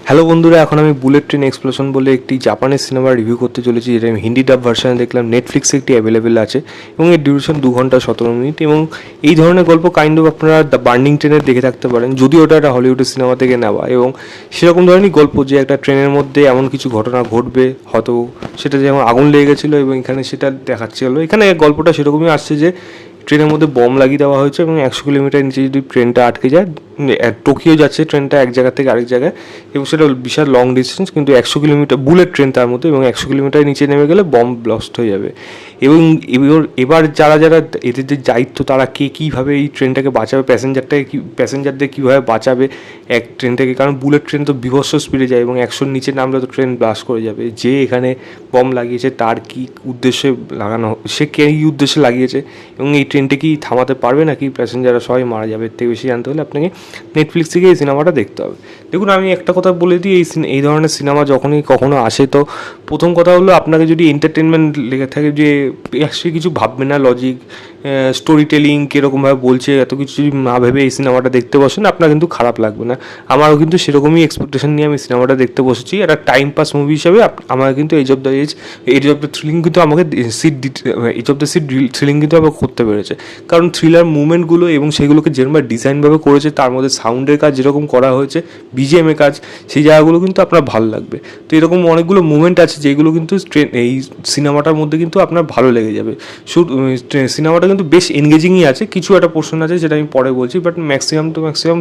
Hello বন্ধুরা, এখন আমি বুলেট ট্রেন এক্সপ্লোশন বলে একটি জাপানের সিনেমা রিভিউ করতে চলেছি, যেটা আমি হিন্দি ডাব ভার্সানে দেখলাম। নেটফ্লিক্সে একটি অ্যাভেলেবেল আছে এবং এর ডিউরেশন 2 ঘন্টা 17 মিনিট। এবং এই ধরনের গল্প কাইন্ড অফ আপনারা দ্য বার্নিং ট্রেনের দেখে থাকতে পারেন, যদিও ওটা একটা হলিউডের সিনেমা থেকে নেওয়া। এবং সেরকম ধরনেরই গল্প যে একটা ট্রেনের মধ্যে এমন কিছু ঘটনা ঘটবে, হয়তো সেটা যেমন আগুন লেগে গেছিলো এবং এখানে সেটা দেখাচ্ছিল। এখানে গল্পটা সেরকমই আসছে যে ট্রেনের মধ্যে বম লাগিয়ে দেওয়া হয়েছে এবং 100 কিলোমিটার নিচে যদি ট্রেনটা আটকে যায়, টোকিও যাচ্ছে ট্রেনটা এক জায়গা থেকে আরেক জায়গায়, এবং সেটা বিশাল লং ডিস্টেন্স, কিন্তু 100 কিলোমিটার বুলেট ট্রেন তার মধ্যে, এবং 100 কিলোমিটার নিচে নেমে গেলে বম ব্লাস্ট হয়ে যাবে। এবং এবার যারা যারা এদের যে দায়িত্ব, তারা কে কীভাবে এই ট্রেনটাকে বাঁচাবে, প্যাসেঞ্জারদের কীভাবে বাঁচাবে এক ট্রেন থেকে, কারণ বুলেট ট্রেন তো বিভৎস স্পিডে যায় এবং 100-র নিচে নামলে তো ট্রেন ব্লাস্ট করে যাবে। যে এখানে বম লাগিয়েছে তার কী উদ্দেশ্যে লাগানো, সে কে কী উদ্দেশ্যে লাগিয়েছে, এবং এই ট্রেনটা কি থামাতে পারবে নাকি প্যাসেঞ্জাররা সবাই মারা যাবে। এর থেকে বেশি জানতে হলে আপনাকে নেটফ্লিক্স থেকে এই সিনেমাটা দেখতে হবে। দেখুন, আমি একটা কথা বলে দিই, এই ধরনের সিনেমা যখনই কখনো আসে, তো প্রথম কথা হলো আপনাকে যদি এন্টারটেনমেন্ট লেগে থাকে, যে অ্যাকচুয়ালি কিছু ভাববে না, লজিক, স্টোরি টেলিং কীরকমভাবে বলছে, এত কিছু যদি না ভেবে এই সিনেমাটা দেখতে বসেন, আপনার কিন্তু খারাপ লাগবে না। আমারও কিন্তু সেরকমই এক্সপেকটেশন নিয়ে আমি সিনেমাটা দেখতে বসেছি। একটা টাইম পাস মুভি হিসাবে আমার কিন্তু এজ অফ দ্য থ্রিলিং কিন্তু আমাকে edge of the seat thrilling কিন্তু আমাকে করতে পেরেছে, কারণ থ্রিলার মুভমেন্টগুলো এবং সেগুলোকে যেরকম ডিজাইনভাবে করেছে, তার মধ্যে সাউন্ডের কাজ যেরকম করা হয়েছে, বিজিএমের কাজ, সেই জায়গাগুলো কিন্তু আপনার ভালো লাগবে। তো এরকম অনেকগুলো মুভমেন্ট আছে যেগুলো কিন্তু এই সিনেমাটার মধ্যে কিন্তু আপনার ভালো লেগে যাবে। সিনেমাটা কিন্তু বেশ এনগেজিংই আছে, কিছু একটা পোর্শন আছে যেটা আমি পরে বলছি, বাট ম্যাক্সিমাম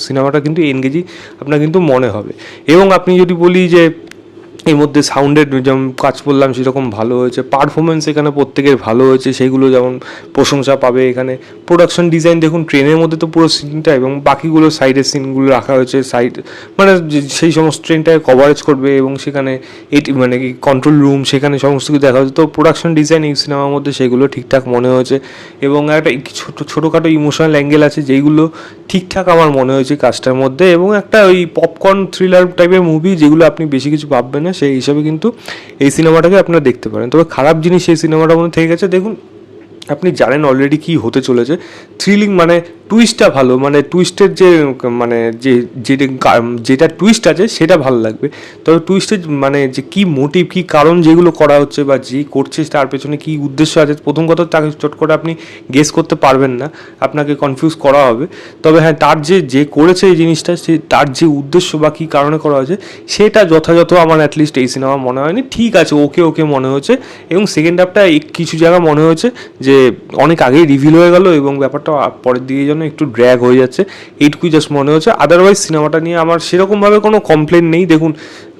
সিনেমাটা কিন্তু এনগেজিং আপনার কিন্তু মনে হবে। এবং আপনি যদি বলি যে এর মধ্যে সাউন্ডের যেমন কাজ বললাম সেরকম ভালো হয়েছে, পারফরমেন্স এখানে প্রত্যেকের ভালো হয়েছে, সেইগুলো যেমন প্রশংসা পাবে। এখানে প্রোডাকশন ডিজাইন দেখুন, ট্রেনের মধ্যে তো পুরো সিনটা এবং বাকিগুলো সাইডের সিনগুলো রাখা হয়েছে, সাইড মানে সেই সমস্ত ট্রেনটাকে কভারেজ করবে, এবং সেখানে এটি মানে কি কন্ট্রোল রুম, সেখানে সমস্ত কিছু দেখা হয়েছে। তো প্রোডাকশন ডিজাইন এই সিনেমার মধ্যে সেগুলো ঠিকঠাক মনে হয়েছে, এবং একটা ছোটোখাটো ইমোশনাল অ্যাঙ্গেল আছে যেইগুলো ঠিকঠাক আমার মনে হয়েছে কাজটার মধ্যে। এবং একটা ওই পপকর্ন থ্রিলার টাইপের মুভি, যেগুলো আপনি বেশি কিছু ভাববেন না, সেই হিসাবে কিন্তু এই সিনেমাটাকে আপনারা দেখতে পারেন। তবে খারাপ জিনিস এই সিনেমাটার মধ্যে থেকে গেছে, দেখুন আপনি জানেন অলরেডি কী হতে চলেছে। থ্রিলিং মানে টুইস্টটা ভালো, মানে টুইস্টের যে মানে যেটা টুইস্ট আছে সেটা ভালো লাগবে। তবে টুইস্টের মানে যে কী মোটিভ, কী কারণ যেগুলো করা হচ্ছে বা যে করছে তার পেছনে কী উদ্দেশ্য আছে, প্রথম কথা তাকে চট করে আপনি গেস করতে পারবেন না, আপনাকে কনফিউজ করা হবে। তবে হ্যাঁ, তার যে করেছে এই জিনিসটা, সে তার যে উদ্দেশ্য বা কী কারণে করা হয়েছে সেটা যথাযথ আমার অ্যাটলিস্ট এই সিনেমা মনে হয়নি। ঠিক আছে, ওকে মনে হয়েছে। এবং সেকেন্ড হাফটা কিছু জায়গা মনে হয়েছে যে অনেক আগেই রিভিল হয়ে গেল এবং ব্যাপারটা পরের দিকে যেন একটু ড্র্যাগ হয়ে যাচ্ছে, এইটুকুই জাস্ট মনে হচ্ছে। আদারওয়াইজ সিনেমাটা নিয়ে আমার সেরকমভাবে কোনো কমপ্লেন নেই। দেখুন,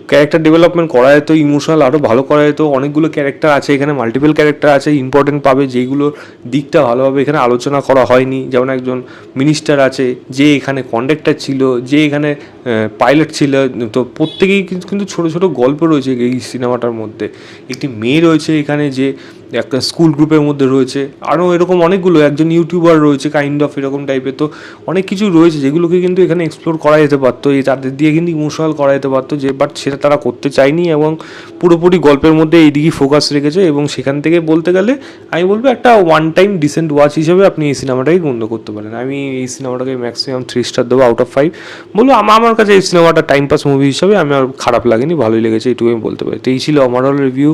ক্যারেক্টার ডেভেলপমেন্ট করা যেত, ইমোশনাল আরও ভালো করা যেত, অনেকগুলো ক্যারেক্টার আছে এখানে, মাল্টিপল ক্যারেক্টার আছে, ইম্পর্টেন্ট পাবে, যেইগুলোর দিকটা ভালোভাবে এখানে আলোচনা করা হয়নি। যেমন একজন মিনিস্টার আছে, যে এখানে কন্ডাক্টর ছিল, যে এখানে পাইলট ছিল। তো প্রত্যেকেই কিন্তু ছোটো ছোটো গল্প রয়েছে এই সিনেমাটার মধ্যে। একটি মেয়ে রয়েছে এখানে, যে একটা স্কুল গ্রুপের মধ্যে রয়েছে, আরও এরকম অনেকগুলো, একজন ইউটিউবার রয়েছে কাইন্ড অফ এরকম টাইপের। তো অনেক কিছু রয়েছে যেগুলোকে কিন্তু এখানে এক্সপ্লোর করা যেতে পারতো, তাদের দিয়ে কিন্তু ইমোশনাল করা যেতে পারতো, যে বাট সেটা তারা করতে চায়নি এবং পুরোপুরি গল্পের মধ্যে এইদিকেই ফোকাস রেখেছে। এবং সেখান থেকে বলতে গেলে আমি বলবো একটা ওয়ান টাইম ডিসেন্ট ওয়াচ হিসেবে আপনি এই সিনেমাটাকে গণ্য করতে পারেন। আমি এই সিনেমাটাকে ম্যাক্সিমাম 3 স্টার দেবো আউট অফ 5। বলবো আমার কাছে এই সিনেমাটা টাইম পাস মুভি হিসাবে আমার খারাপ লাগেনি, ভালোই লেগেছে, এইটুকু আমি বলতে পারি। তো এই ছিল overall review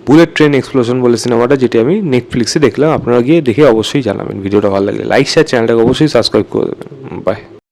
bullet train explosion বলে সিনেমাটা, যেটি আমি নেটফ্লিক্সে দেখলাম। আপনারা গিয়ে দেখে অবশ্যই জানাবেন। ভিডিওটা ভালো লাগলে লাইক, শেয়ার, চ্যানেলটাকে অবশ্যই সাবস্ক্রাইব করে দেবেন। বাই।